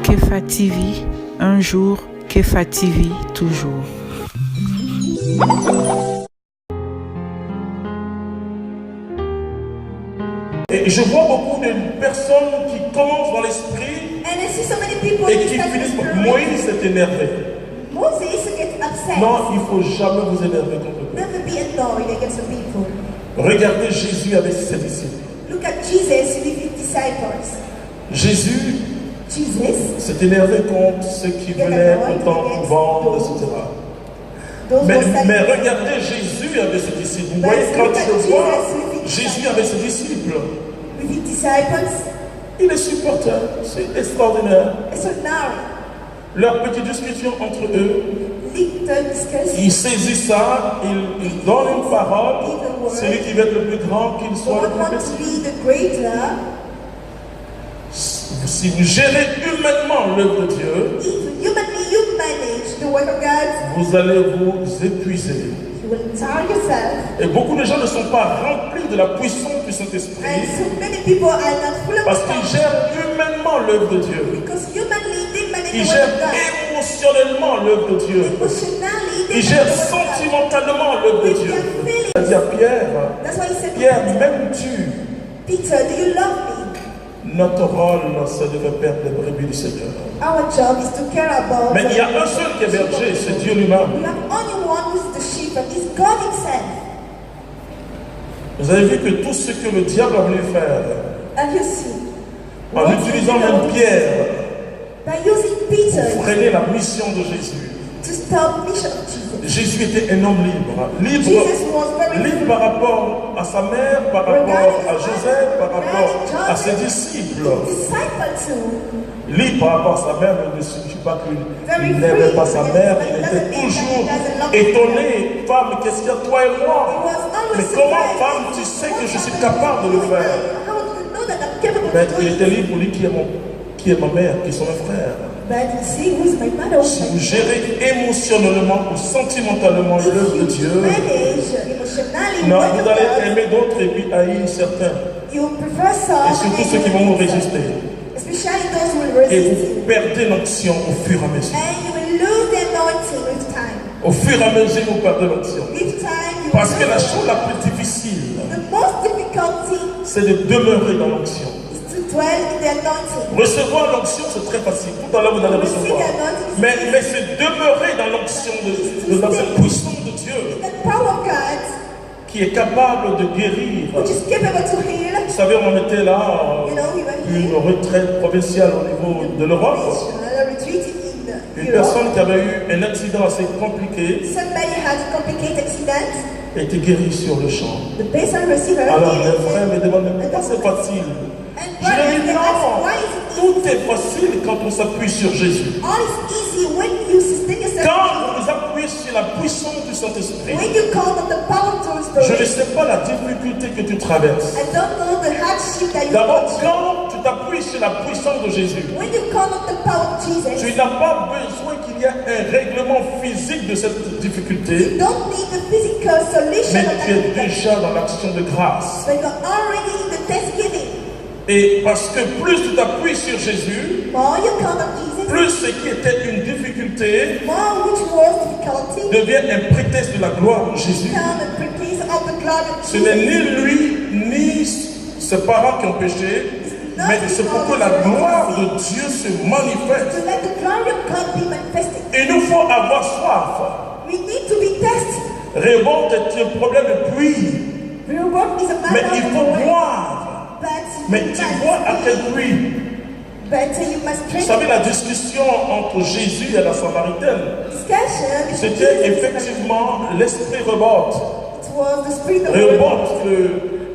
Kefa TV, un jour, Kefa TV, toujours. Et je vois beaucoup de personnes qui commencent dans l'esprit et qui finissent par... Moïse s'est énervé. Non, il ne faut jamais vous énerver contre eux. Regardez Jésus avec ses disciples. Jésus s'est énervé contre ceux qui venaient autant pour vendre, etc. Mais regardez Jésus avec ses disciples. Vous voyez, quand je vois Jésus avec ses disciples, il les supporte. C'est extraordinaire. Leur petite discussion entre eux, il saisit ça, il donne une parole. Celui qui va être le plus grand, qu'il soit le plus petit. Si vous gérez humainement l'œuvre de Dieu, vous allez vous épuiser. Et beaucoup de gens ne sont pas remplis de la puissance du Saint-Esprit parce qu'ils gèrent humainement l'œuvre de Dieu. Ils gèrent émotionnellement l'œuvre de Dieu. Ils gèrent sentimentalement l'œuvre de Dieu. Il a dit à Pierre, Pierre, m'aimes-tu? Notre rôle, c'est de faire perdre les brebis du Seigneur. Mais il y a un seul qui est berger, c'est Dieu lui-même. Vous avez vu que tout ce que le diable a voulu faire, en utilisant même Pierre, pour freiner la mission de Jésus. Jésus était un homme libre. Libre par rapport à sa mère, par rapport à Joseph, par rapport à ses disciples. Libre par rapport à sa mère, mais ne suffit pas qu'il n'aimait pas sa mère. Il était toujours étonné. Femme, qu'est-ce qu'il y a toi et moi? Mais comment, femme, tu sais que je suis capable de le faire? Mais il était libre pour lui qui est ma mère, qui sont mes frères. Si vous gérez émotionnellement ou sentimentalement l'œuvre de Dieu, non, vous allez aimer d'autres et puis haïr certains. Et surtout ceux qui vont vous résister. Et vous perdez l'onction au fur et à mesure. Au fur et à mesure, vous perdez l'onction. Parce que la chose la plus difficile, c'est de demeurer dans l'onction. Recevoir l'onction, c'est très facile. Tout à l'heure, vous allez recevoir. Mais c'est demeurer dans l'onction dans cette puissance de Dieu qui est capable de guérir. Vous savez, on était là, une retraite provinciale au niveau de l'Europe. Une personne qui avait eu un accident assez compliqué a été guérie sur le champ. Alors, les frères me demandent, mais pourquoi c'est facile? Je lui dis non, tout est facile quand on s'appuie sur Jésus. Quand vous appuyez sur la puissance du Saint-Esprit, je ne sais pas la difficulté que tu traverses. D'abord, quand tu t'appuies sur la puissance de Jésus, tu n'as pas besoin qu'il y ait un règlement physique de cette difficulté, mais tu es déjà dans l'action de grâce. Et parce que plus tu t'appuies sur Jésus, plus ce qui était une difficulté devient un prétexte de la gloire de Jésus. Ce n'est ni lui, ni ses parents qui ont péché, mais c'est pour que la gloire de Dieu se manifeste. Il nous faut avoir soif. Révolte est un problème de puits. Mais il faut boire. Mais tu vois à quel puits? Vous savez, la discussion entre Jésus et la Samaritaine, c'était effectivement l'esprit reborde. Reborde que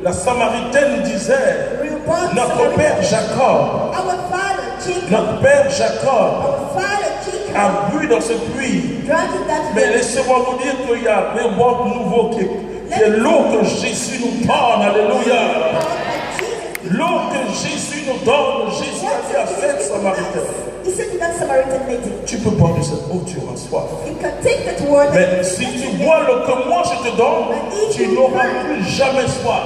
la Samaritaine disait, notre père Jacob, a bu dans ce puits. Mais laissez-moi vous dire qu'il y a un rebord nouveau qui est l'eau que Jésus nous donne. Alléluia. L'eau que Jésus nous donne, Jésus a dit à cette Samaritaine, tu peux boire de cette eau, tu auras soif. Mais si tu bois le que moi je te donne, tu n'auras plus jamais soif.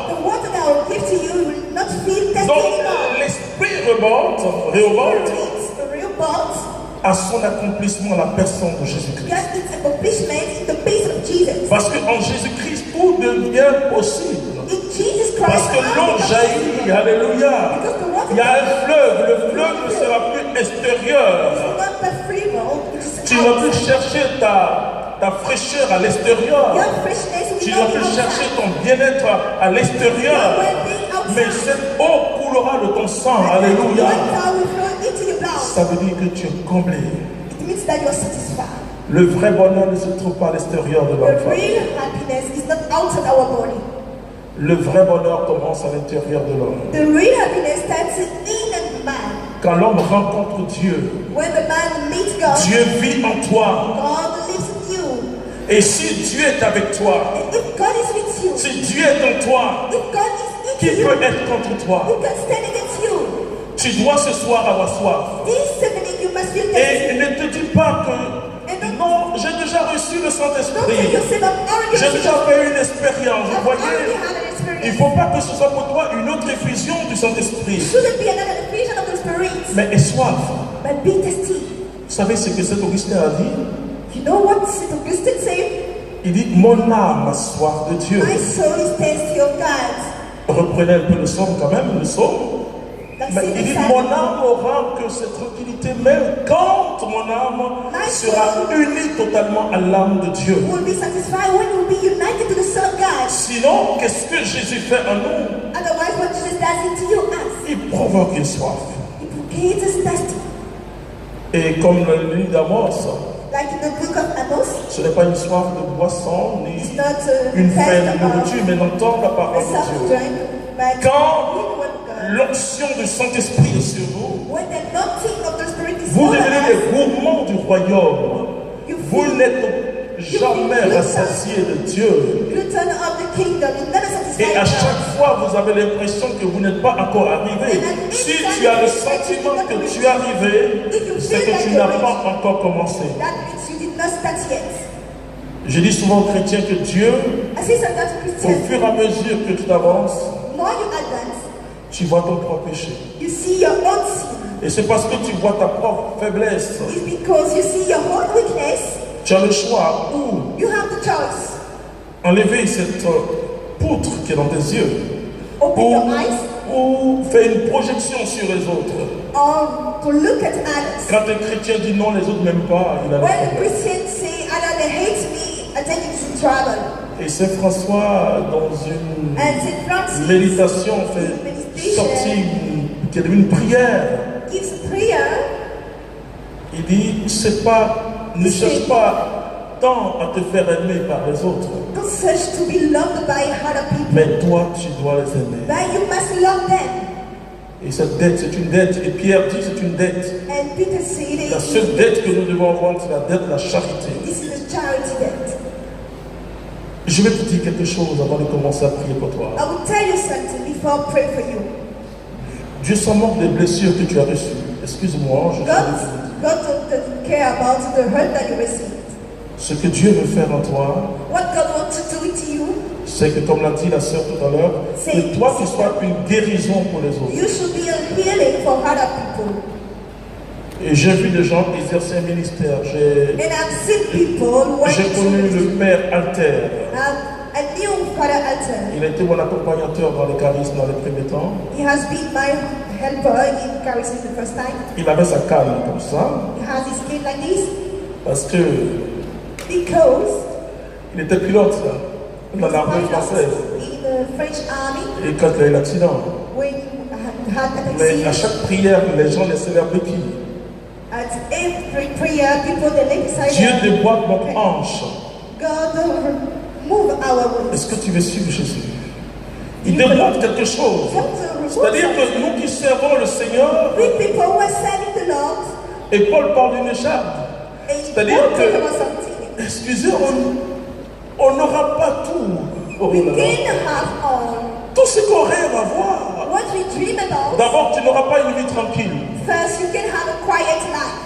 Donc l'esprit révolte but à son accomplissement la personne de Jésus-Christ. got its accomplishment in the face of Jesus. Parce qu'en Jésus-Christ, tout devient possible. In Jesus Christ, Parce que l'eau jaillit, alléluia. Il y a un fleuve, le fleuve ne sera plus extérieur. not the free world, which is Tu ne vas plus outside. chercher ta fraîcheur à l'extérieur. Your freshness will Tu ne not vas be plus chercher outside. ton bien-être à l'extérieur. Your well-being Mais outside. cette eau coulera de ton sang, And alléluia. water will flow into your blood. Ça veut dire que tu es comblé. It means that you are satisfied. Le vrai bonheur ne se trouve pas à l'extérieur de The l'homme. real happiness is not outside our body. Le vrai bonheur commence à l'intérieur de l'homme. The real happiness starts in the man. Quand l'homme rencontre Dieu, When the man meets God, Dieu vit en toi. God lives in you. Et si Dieu est avec toi, And if God is with you, si Dieu est en toi, if God is qui in you, peut être contre toi? who can stand against you? Tu dois ce soir avoir soif. This evening you must feel Et thirsty. ne te dis pas que non, j'ai déjà reçu le Don't tell Saint-Esprit. yourself, I'm already J'ai déjà fait une expérience. Vous I've already voyez, had an il ne experience. faut pas que ce soit pour toi une autre effusion du It Saint-Esprit. shouldn't be another vision of the Spirit, Mais aie soif. but be thirsty. Vous savez ce que cet Augustin a dit? You know what St. Augustine said? Il dit, mon âme a soif de Dieu. My soul is thirsty of God. Reprenez un peu le psaume quand même, le psaume. That's Mais it, il dit, the mon Psalm. âme aura que cette tranquillité, même quand mon âme sera unie totalement à l'âme de Dieu. Will be satisfied when you will be united to the Son of God. Sinon, qu'est-ce que Jésus fait en nous? Otherwise, what Jesus does into you, us, Il provoque une soif. it creates us thirsty. Et comme le livre d'Amos, Like in the book of Amos, ce n'est pas une soif de boisson, it's ni not une faim thirst de of nourriture, mais d'entendre la a parole soft de Dieu. drink, but Quand read the word of God. l'onction du Saint-Esprit est sur vous, When the anointing of the Spirit is vous over devenez us, les gourmands du royaume. you Vous feel n'êtes jamais rassasiés de Dieu. gluten of the kingdom. You're never satisfied. Et à with chaque God. fois, vous avez l'impression que vous n'êtes pas encore arrivé. Si tu as le sentiment que tu es arrivé, c'est que tu n'as pas encore commencé. That means you did not start yet. Je dis souvent aux chrétiens que Dieu, I say sometimes to au Christians, fur et à mesure que tu avances, more you advance, tu vois ton propre péché. you see your own sin. Et c'est parce que tu vois ta propre faiblesse. It's because you see your own weakness. Tu as le choix ou You have the choice. enlever cette poutre qui est dans tes yeux, Open your eyes ou faire une projection sur les autres. or to look at others. Quand un chrétien dit non, les autres m'aiment pas, il a le When the problème. Christians say, either they hate me, I think it's in trouble. Et Saint François, dans une And St. Francis méditation, fait sortir qui est devenue une prière. gives a prayer. Il dit, ne cherche pas tant à te faire aimer par les autres, Don't search to be loved by other people, mais toi, tu dois les aimer. but you must love them. Et cette dette, c'est une dette. Et Pierre dit, c'est une dette. And Peter said, La seule dette que nous devons rendre, c'est la dette de la charité. this is a charity debt. Je vais te dire quelque chose avant de commencer à prier pour toi. I will tell you something before I pray for you. Dieu s'en moque des blessures que tu as reçues. Excuse-moi, God doesn't care about the hurt that you received. ce que Dieu veut faire en toi, What God wants to do to you, c'est que, comme l'a dit la sœur tout à l'heure, que toi tu sois une guérison pour les autres. you should be a healing for other people. Et j'ai vu des gens exercer un ministère. And I've seen people J'ai connu working. le Père Alter. I knew Father Alton. Il a été mon accompagnateur dans les charismes dans les premiers temps. He has been my helper in charisma the first time. Il avait sa canne comme ça, He has his skin like this parce que because il était pilote là, dans he was l'armée pilot française. in the French army Et quand il a eu l'accident, when he had an mais à accident. chaque prière, les gens laissaient leur béquille. At every prayer, people they lay beside Dieu them. déboîte notre hanche. God move our ways. Est-ce que tu veux suivre Jésus? Il déboîte quelque chose. C'est-à-dire que nous qui servons le Seigneur, We people who are serving the Lord, et Paul parle d'une écharpe. and C'est-à-dire don't think que, about something. excusez, on n'aura pas tout. Oh We là là. can have all Tout ce qu'on rêve à voir. what we dream about. D'abord, tu n'auras pas une vie tranquille. First, you can have a quiet life.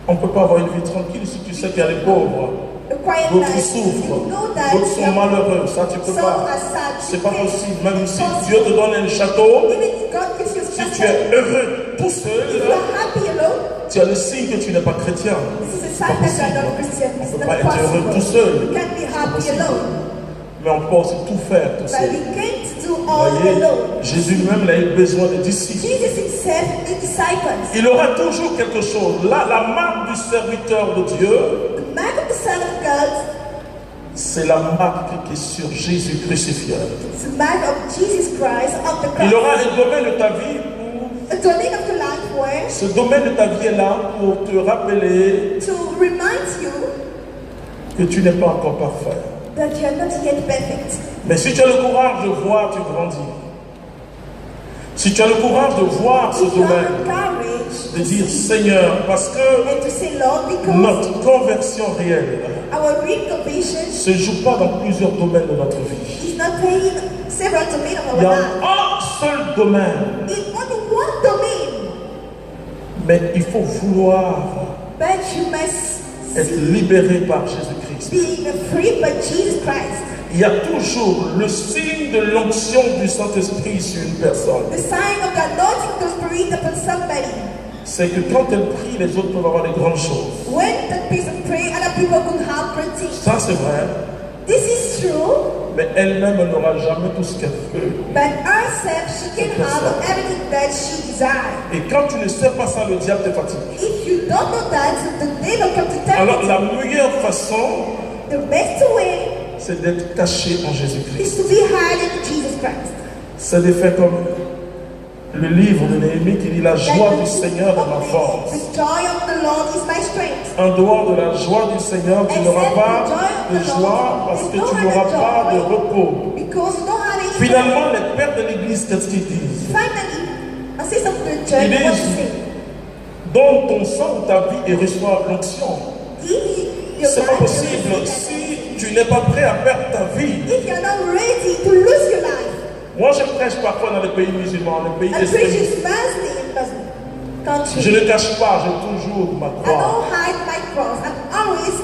On ne peut pas avoir une vie tranquille si tu sais qu'il y a des pauvres. A quiet D'autres life. souffrent. You know that D'autres sont malheureux. Ça, tu ne peux some pas. are sad. C'est pas possible. Même si Dieu te donne un château, Even if God gives you si success, tu es heureux tout if seul, you are happy alone, Tu as le signe que tu n'es pas chrétien. This is C'est a pas sign that you are possible. not Christian. On It's ne peut not pas être heureux tout possible. seul. You can't be happy alone. Mais on peut aussi tout faire tout But seul. we can't do Vous all voyez, alone. Jésus lui-même il a eu besoin de disciples. Jesus himself needs disciples. Il aura toujours quelque chose. Là, la marque du serviteur de Dieu, The mark of the Son of God c'est la marque qui est sur Jésus crucifié. is the mark of Jesus Christ of the Il aura cross. un domaine de ta vie. A domain of the life where Ce domaine de ta vie est là pour te rappeler to remind you que tu n'es pas encore parfait. that you are not yet perfect. Mais si tu as le courage de voir, tu grandis. Si tu as le courage de voir ce If you have domaine, the courage de to dire see Seigneur, parce que and to say, Lord, because notre conversion réelle our real conviction ne se joue pas dans plusieurs domaines de notre vie. is not playing several domains of Il y our a life. un seul domaine, In only one domain, mais il faut vouloir but you must être libéré par Jésus-Christ. be free by Jesus Christ. Il y a toujours le signe de l'onction du Saint-Esprit sur une personne. The sign of the anointing of the Spirit upon somebody. C'est que quand elle prie, les autres peuvent avoir des grandes choses. When that person pray, other people could have great things. Ça, c'est vrai. This is true, Mais elle-même, elle n'aura jamais tout ce qu'elle veut. but herself, she can have everything that she desires. Et quand tu ne sais pas ça, le diable te fatigue. If you don't know that, the devil comes to tell Alors, you. la meilleure façon, The best way c'est d'être caché en Jésus-Christ. is to be hiding in Jesus Christ. C'est de faire comme le livre de Néhémie qui dit la joie du Seigneur est ma force. The joy of the Lord is my strength. En dehors de la joie du Seigneur, tu n'auras pas de joie parce que tu n'auras pas de repos. Because you don't have any Finalement, les pères de l'Église, qu'est-ce qu'ils disent? Finally, a sister of the church, It what is- to say? Donne ton sang ou ta vie et reçois l'onction. Give your C'est pas life to possible receive si tu n'es pas prêt à perdre ta vie. it. If you're not ready to lose your life, Moi, je prêche parfois dans les pays musulmans, les pays I preach islamiques. in Muslim country. Je ne cache pas, j'ai toujours ma I croix. don't hide my cross. I'm always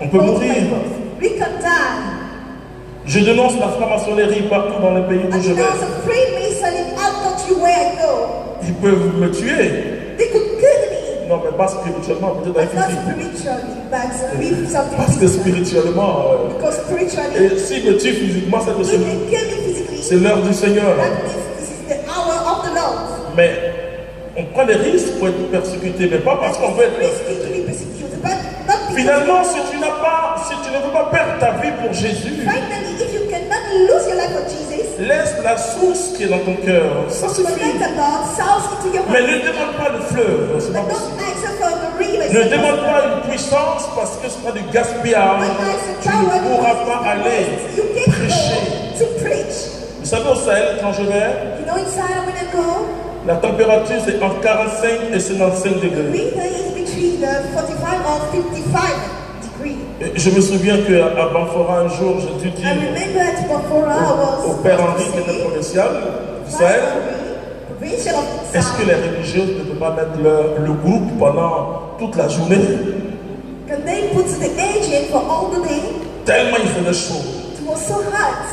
On peut hold my mourir. cross. We can die. Je dénonce la franc-maçonnerie partout dans les pays où And je vais. there's a Freemason in all country where I go. Ils peuvent me tuer. They could kill me. Non, mais pas spirituellement, peut-être But not physique. spiritually, but with something Parce que physical. spirituellement, Because spiritually, et s'ils me tuent physiquement, c'est que if they kill me physically, c'est l'heure du Seigneur. that means this is the hour of the Lord. Mais on prend des risques pour être persécuté, mais pas parce qu'on veut être Risky persécuté. to be persecuted, but not because Finalement, si tu ne veux pas perdre ta vie pour Jésus, finally, if you cannot lose your life for Jesus, laisse la source qui est dans ton cœur. Ça suffit. forget about souls into your Mais heart. ne demande pas le fleuve, c'est pas But possible. don't ask for the river. Ne demande pas une puissance parce que ce sera du gaspillage. Tu ne pourras pas aller You can't prêcher. go to preach. Vous savez, au Sahel, quand je vais, You know, inside when I go, la température c'est entre 45 et 55 the degrés. winter is between the 45 or 55 degrees. Et je me souviens qu'à Banfora, un jour, j'ai dû I dire remember at Bafora, I au was père Henri, qui était provincial du Sahel, provincial of est-ce que les religieuses ne peuvent pas mettre le groupe pendant toute la journée? Can they put the agent for all the day? Tellement il faisait chaud. It was so hot.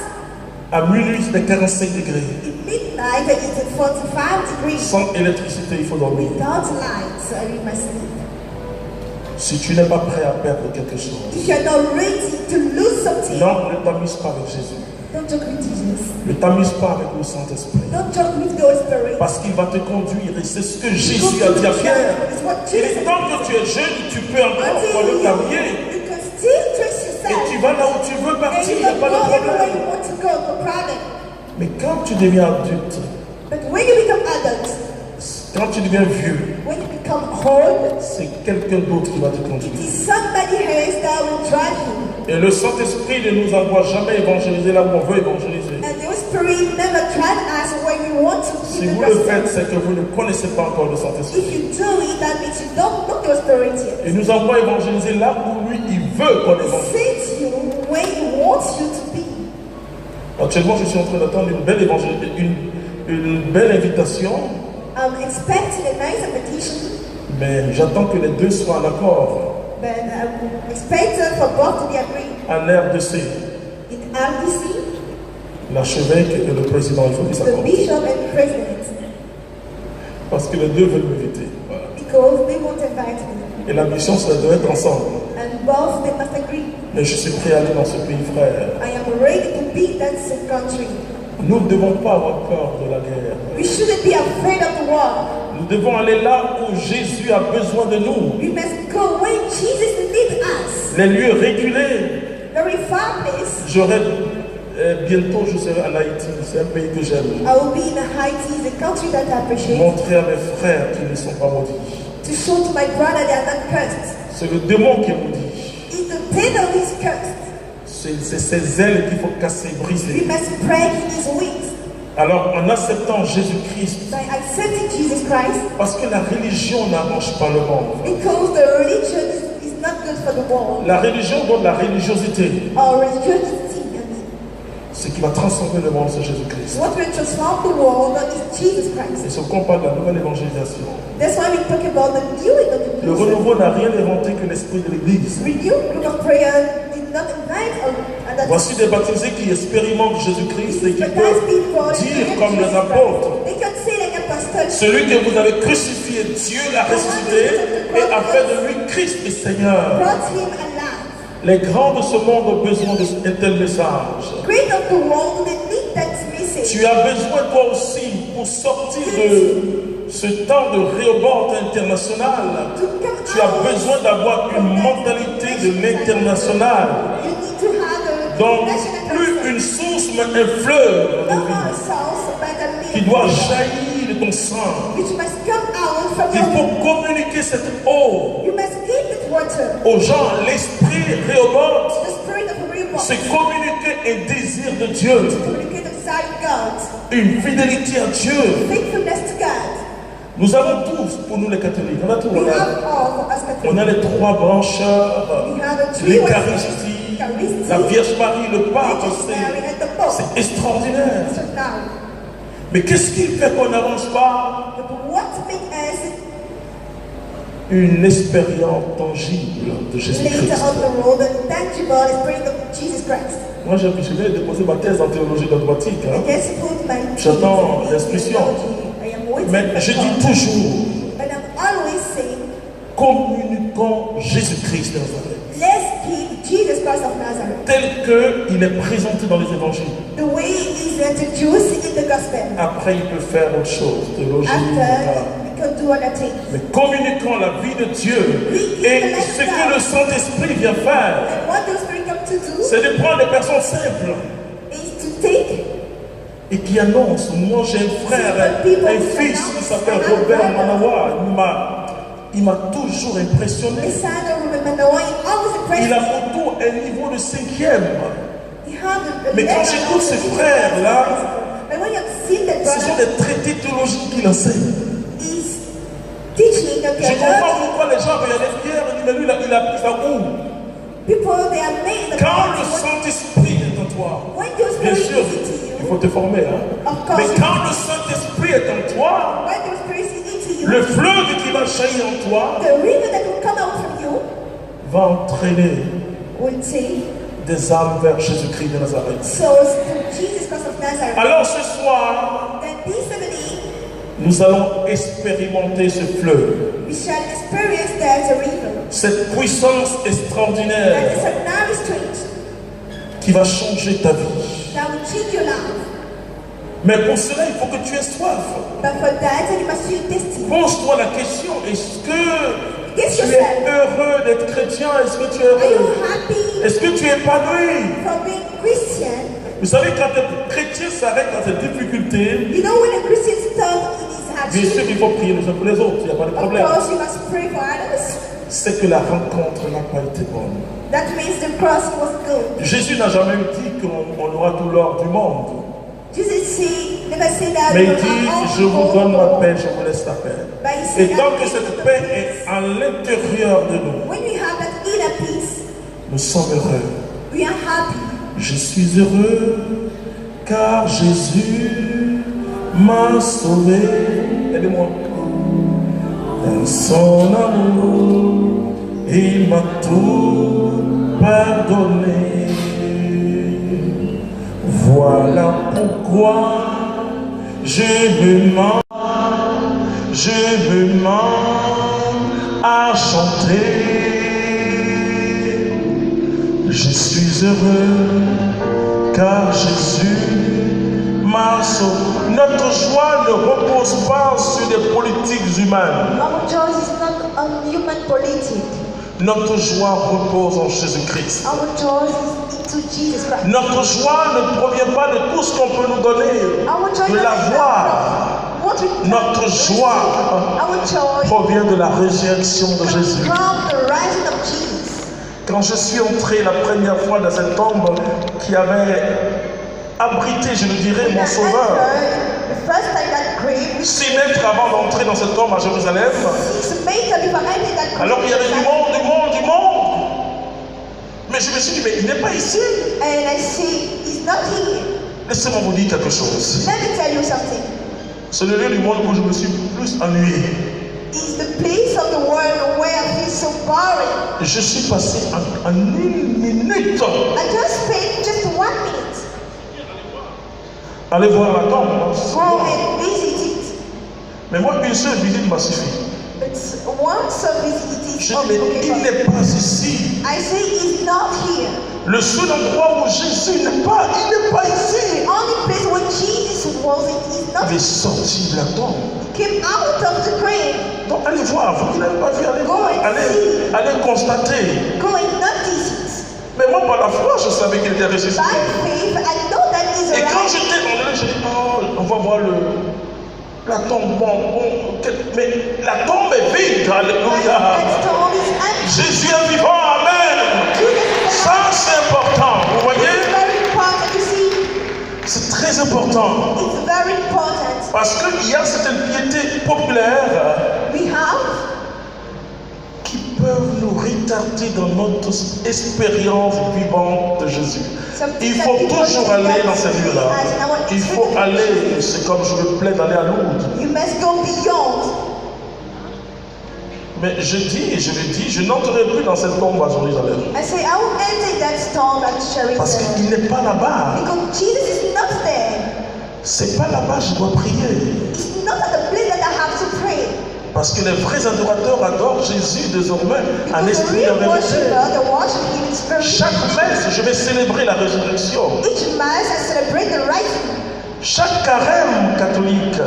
À minuit, c'était 45 degrés. At midnight, it is at 45 degrees. Sans électricité, il faut dormir. Without lights, I must sleep. Si tu n'es pas prêt à perdre quelque chose, If you're not ready to lose something, non, ne t'amuse pas avec Jésus. don't joke with Jesus. Ne t'amuse pas avec le Saint-Esprit. Don't joke with the Holy Spirit. Parce qu'il va te conduire et c'est ce que Jésus a dit à Pierre. It's what Il Jesus est temps que tu es jeune, tu peux encore prendre le cavalier. you can still trace Et yourself. tu vas là où tu veux And partir, you il n'y a can pas de go everywhere problème. you want to go, no problem. Mais quand tu deviens adulte, But when you become adult, quand tu deviens vieux, when you become old, c'est quelqu'un d'autre qui va te conduire. it's somebody else that will drive you. Et le Saint-Esprit ne nous envoie jamais évangéliser là où on veut évangéliser. And the Holy Spirit never drives us where we want to. Si vous le faites, c'est que vous ne connaissez pas encore le Saint-Esprit. If you do it, that means you don't know the Spirit yet. Il nous envoie évangéliser là où lui, il veut qu'on He évangélise. sends you where He wants you to be. Actuellement, je suis en train d'attendre une belle invitation, I'm expecting a nice invitation, mais j'attends que les deux soient en accord. but I'm expecting for both to be agreed. En RDC, In RDC, l'archevêque et le président, il faut qu'ils the s'accordent. bishop and president, Parce que les deux veulent m'inviter. Voilà. because they won't invite me. Et la mission, ça doit être ensemble. And both they must agree. Mais je suis prêt à aller dans ce pays, frère. I am ready to be that country. Nous ne devons pas avoir peur de la guerre. We shouldn't be afraid of the war. Nous devons aller là où Jésus a besoin de nous. We must go where Jesus needs us. Les lieux reculés. Very far place. J'aurai bientôt, je serai en Haïti. C'est un pays que j'aime. I will be in Haiti, the country that I appreciate. Montrer à mes frères qu'ils ne sont pas maudits. To show to my brother they are not cursed. C'est le démon qui est maudit. It's the devil who is cursed. C'est ses ailes qu'il faut casser, We briser. must break his wings. Alors, en acceptant Jésus-Christ, By accepting Jesus Christ, parce que la religion n'arrange pas le monde. because the religion is not good for the world. La religion donne la religiosité. Or religiosity. Ce qui va transformer le monde, c'est Jésus-Christ. What will transform the world is Jesus Christ. Et ce qu'on parle de la nouvelle évangélisation. That's why we talk about the new Le evangelism. renouveau n'a rien inventé que l'esprit de l'Église. Renew group of prayer did not invite another. Voici des baptisés qui expérimentent Jésus-Christ et qui But peuvent as people dire comme les apôtres: they can say like apostles. celui que vous avez crucifié, Dieu l'a ressuscité et a fait de lui Christ et Seigneur. Brought him alive. Les grands de ce monde ont besoin d'un tel message. Great of the world, they need that message. Tu as besoin toi aussi pour sortir de ce temps de Rehoboth international. Tu as besoin d'avoir une mentalité de l'international. You need to have a Donc, national plus une source, mais un fleuve de no more vie souls, but a qui doit jaillir de ton sang. which must come out from Il your faut communiquer cette eau You must give it water. aux gens. L'esprit Rehoboth, The spirit of revolt. c'est communiquer un désir de Dieu, Communicate the desire of God. une fidélité à Dieu. Faithfulness to God. Nous avons tous, pour nous les catholiques, on a tous. We have all for us On a les trois brancheurs, We have a three l'Eucharistie, la Vierge Marie, le pape. Mary and the Pope. C'est extraordinaire. So now, Mais qu'est-ce qui fait qu'on n'avance pas? but what makes us Une expérience tangible de later Jésus-Christ. on the road and tangible is spirit of Jesus Christ? Moi, je vais déposer ma thèse en théologie dogmatique. I just put my J'attends Jesus in l'instruction. theology. I am waiting Mais for je God. dis toujours, But I'm always saying, communiquons Jésus-Christ de Nazareth, let's keep Jesus Christ of Nazareth. tel qu'il est présenté dans les évangiles. The way he is introduced in the gospel. Après, il peut faire autre chose, théologie, After, voilà. we can do other things. Mais communiquons la vie de Dieu. Et ce que le Saint-Esprit vient faire, And what the Spirit come to do c'est de prendre des personnes simples is to take et qui annoncent. Moi, j'ai un frère, un fils qui s'appelle Robert Manawa. Il m'a toujours a impressionné. son of Manoah. He always Il a impressed me. plutôt un niveau de 5e. He had a Mais quand level j'écoute of ces Jesus frères-là, Christ. But when you see that ce sont brother des traités théologiques qu'il enseigne. is teaching the Je comprends theology, pourquoi les gens regardaient Pierre et disent, mais lui, il a pris ça où? people they are made the Quand le Bible. Saint-Esprit est en toi, When your bien spirit sûr, is into il you, faut te former. Hein? of course, Mais quand le Saint-Esprit est en toi, when your spirit is into you, le fleuve qui va jaillir en toi the river that will come out from you va entraîner will take des âmes vers Jésus-Christ de Nazareth. souls to Jesus Christ of Nazareth. Alors ce soir, Then this evening nous allons expérimenter ce fleuve, we shall experience that river cette puissance that extraordinaire is a now strange qui va changer ta vie. that will change your life. Mais pour cela, il faut que tu aies soif. But for that, you must feel thirsty. Pose-toi la question, est-ce que Guess tu es yourself. heureux d'être chrétien? Est-ce que tu es Are you heureux? happy Est-ce que tu es épanoui? for being Christian? Vous savez, quand un chrétien s'arrête dans cette difficulté, You know when a Christian stops in his bien sûr hardship, qu'il faut prier les uns pour les autres, il n'y a pas de of problème. course you must pray for others. C'est que la rencontre n'a pas été bonne. That means the cross was good. Jésus n'a jamais dit qu'on aura tout l'or du monde. Jesus never said that. Mais we il will dit, have all je vous the donne ma gold. paix, je vous laisse la paix. But he Et said, tant "I que give you cette the paix peace." est à l'intérieur de nous, When we have that inner peace, nous sommes heureux. we are happy. Je suis heureux car Jésus m'a sauvé. Aidez-moi. Dans son amour, il m'a tout pardonné. Voilà pourquoi je me mens, je me mens. à chanter. Je suis heureux car Jésus m'a sauvé. Notre joie ne repose pas sur des politiques humaines. Our joy is not on human politics. Notre joie repose en Jésus-Christ. Our joy is into Jesus Christ. Notre joie ne provient pas de tout ce qu'on peut nous donner, de l'avoir. Notre joie provient de la résurrection de Jésus. From the rising of Jesus. Quand je suis entré la première fois dans cette tombe qui avait abrité, je le dirais, mon sauveur, 6 mètres avant d'entrer dans cette tombe à Jérusalem, alors il y avait du monde. Mais je me suis dit, mais il n'est pas ici. Laissez-moi vous dire quelque chose. C'est le lieu du monde où je me suis plus ennuyé. Je suis passé en 1 minute. Allez voir la tombe. Mais moi, une seule visite m'a suffi. Je dis, mais il n'est pas ici. Le seul endroit où Jésus n'est pas, il n'est pas ici. Il est sorti de la tombe. Donc allez voir, vous qui n'avez pas vu, allez voir, allez constater. Mais moi, par la foi, je savais qu'il était ressuscité. Et quand j'étais dans l'air, je dis, oh, on va voir la tombe. Mais la tombe est vide, alléluia. Jésus est vivant, amen. Ça, c'est important, vous voyez? C'est très important. Parce qu'il y a certaines piétés populaires qui peuvent nous retarder dans notre expérience vivante de Jésus. Il faut toujours aller dans ces lieux-là. Il faut aller, c'est comme je me plais d'aller à Lourdes. Mais je dis et je le dis, je n'entrerai plus dans cette tombe à Jérusalem. Parce qu'il n'est pas là-bas. C'est pas là-bas que je dois prier. Parce que les vrais adorateurs adorent Jésus désormais en esprit et en vérité. Chaque messe, je vais célébrer la résurrection. Chaque carême catholique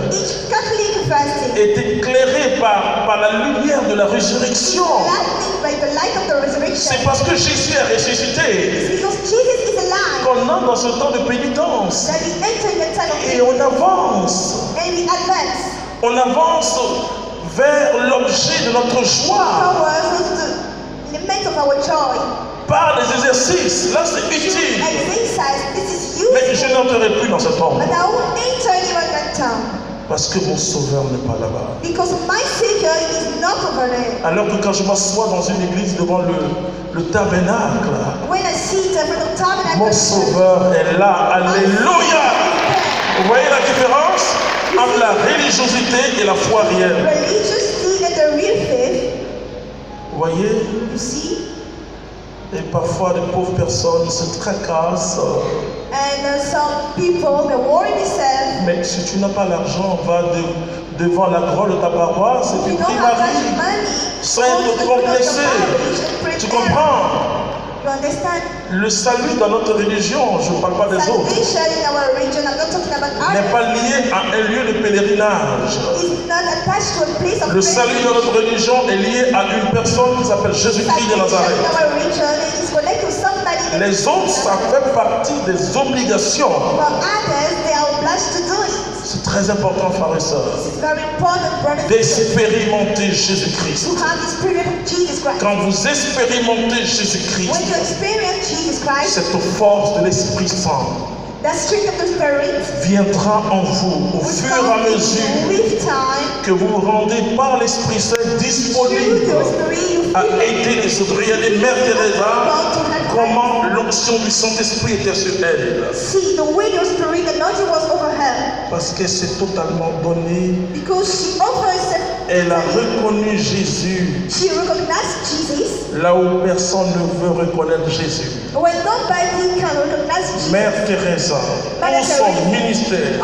est éclairé par la lumière de la résurrection. C'est parce que Jésus est ressuscité qu'on entre dans ce temps de pénitence. Et on avance. On avance vers l'objet de notre joie. Par les exercices, là c'est utile. Mais je n'entrerai plus dans ce temps. Parce que mon sauveur n'est pas là-bas. Alors que quand je m'assois dans une église devant le tabernacle, mon sauveur est là. Alléluia. Vous voyez la différence entre la religiosité et la foi réelle? Vous voyez? Et parfois, les pauvres personnes se tracassent. Mais si tu n'as pas l'argent, va devant la grotte de ta paroisse et tu pries Marie sans être complexé. Tu comprends? Le salut dans notre religion, je ne parle pas des autres, n'est pas lié à un lieu de pèlerinage. Le salut dans notre religion est lié à une personne qui s'appelle Jésus-Christ de Nazareth. Les autres, ça fait partie des obligations. C'est très important, frères et sœurs, d'expérimenter Jésus-Christ. Quand vous expérimentez Jésus-Christ, cette force de l'Esprit Saint viendra en vous au fur et à mesure que vous vous rendez par l'Esprit Saint disponible à aider les autres. Regardez Mère Teresa, comment l'onction du Saint-Esprit était sur elle. Parce qu'elle s'est totalement donnée. Elle a reconnu Jésus là où personne ne veut reconnaître Jésus. Mère Teresa, pour son ministère,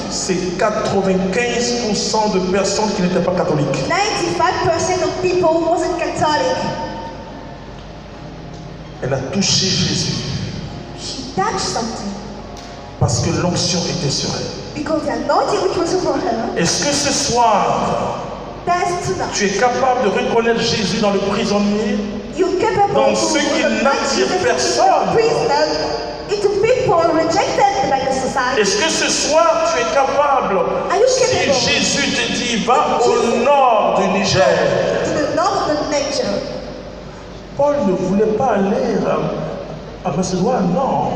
c'est 95% de personnes qui n'étaient pas catholiques. 95% of Paul wasn't Catholic. Elle a touché Jésus She touched something parce que l'onction était sur elle. because the anointing which was over her. Est-ce que ce soir, That's tonight. tu es capable de reconnaître Jésus dans le prisonnier, You're capable dans to ceux qui recognize n'attirent Jesus personne? prisoners into people rejected by the society. Est-ce que ce soir, tu es capable, you si capable? Jésus te dit, va au nord du Niger? To the north of the nature. Paul ne voulait pas aller à Macédoine, non.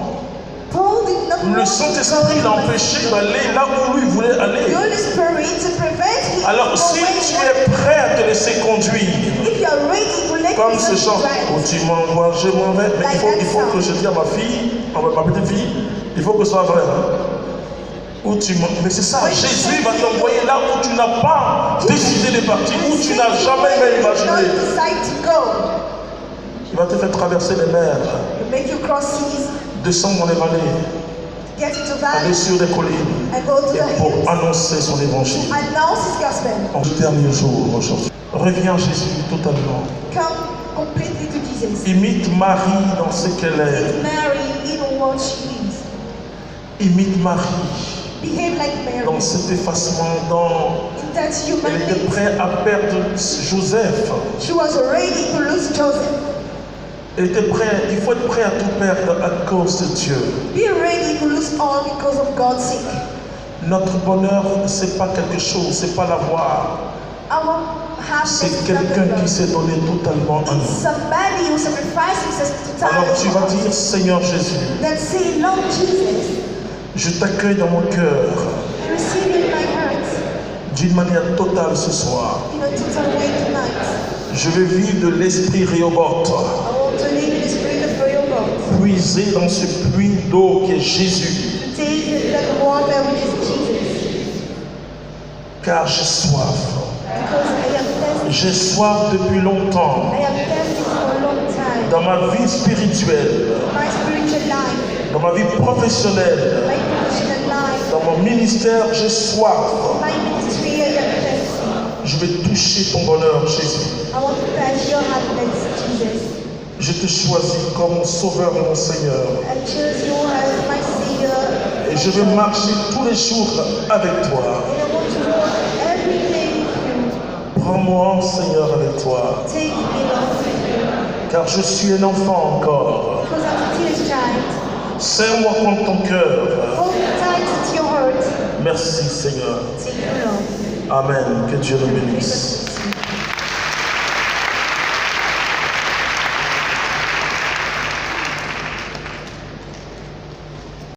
Paul did not Le want to Saint-Esprit go l'a to empêché d'aller là où lui voulait the aller. Holy Spirit to prevent him Alors, si from tu going. es prêt à te laisser conduire, If you are ready to let comme ce chant, yourself drive, où tu m'envoies, je m'en vais. Mais il faut que je dise à ma fille, à ma petite fille, il faut que ce soit vrai. Hein? Mais c'est ça, Jésus va t'envoyer là où tu n'as pas décidé de partir, où tu n'as jamais même imaginé. Il va te faire traverser les mers, make you cross seas, descendre dans les vallées, get into aller valleys, sur des collines, and go to et the pour hills. annoncer son évangile. Announce his gospel. En ce dernier jour aujourd'hui, reviens à Jésus totalement. Come completely to Jesus. Imite Marie dans ce qu'elle est. Meet Mary in what she is. Imite Marie Behave like Mary. dans cet effacement, dans... In that Elle était humanity, prête à perdre Joseph. she was ready to lose Joseph. Elle était prête, il faut être prêt à tout perdre à cause de Dieu. Be ready to lose all because of God's sake. Notre bonheur, c'est pas quelque chose, c'est pas l'avoir. Our C'est happiness is quelqu'un not qui s'est donné totalement à nous. somebody who sacrificed himself to Alors tu vas dire, Seigneur Jésus, that say, Lord Jesus, je t'accueille dans mon cœur I receive you in my heart d'une manière totale ce soir. in a total way tonight. Je veux vivre de l'esprit Réhoboth, I want to live in the spirit of your God. puiser dans ce puits d'eau qui est Jésus, To take that water which is Jesus. car j'ai soif. Because I am thirsty. J'ai soif depuis longtemps I am thirsty for a long time. dans ma vie spirituelle, My spiritual life, dans ma vie professionnelle, my professional life, dans mon ministère, j'ai soif. my ministry, I am thirsty. Je vais toucher ton bonheur, Jésus. I want to touch your happiness, Jesus. Je te choisis comme mon sauveur et mon Seigneur. I choose you as my Savior. Et je vais marcher tous les jours avec toi. And I want to walk every day with you. Prends-moi, Seigneur, avec toi. Take me, Lord, with you. Car je suis un enfant encore. Because I'm still a child. Serre-moi contre ton cœur. Hold tight to your heart. Merci, Seigneur. Take you, Lord. Amen. Que Dieu nous bénisse.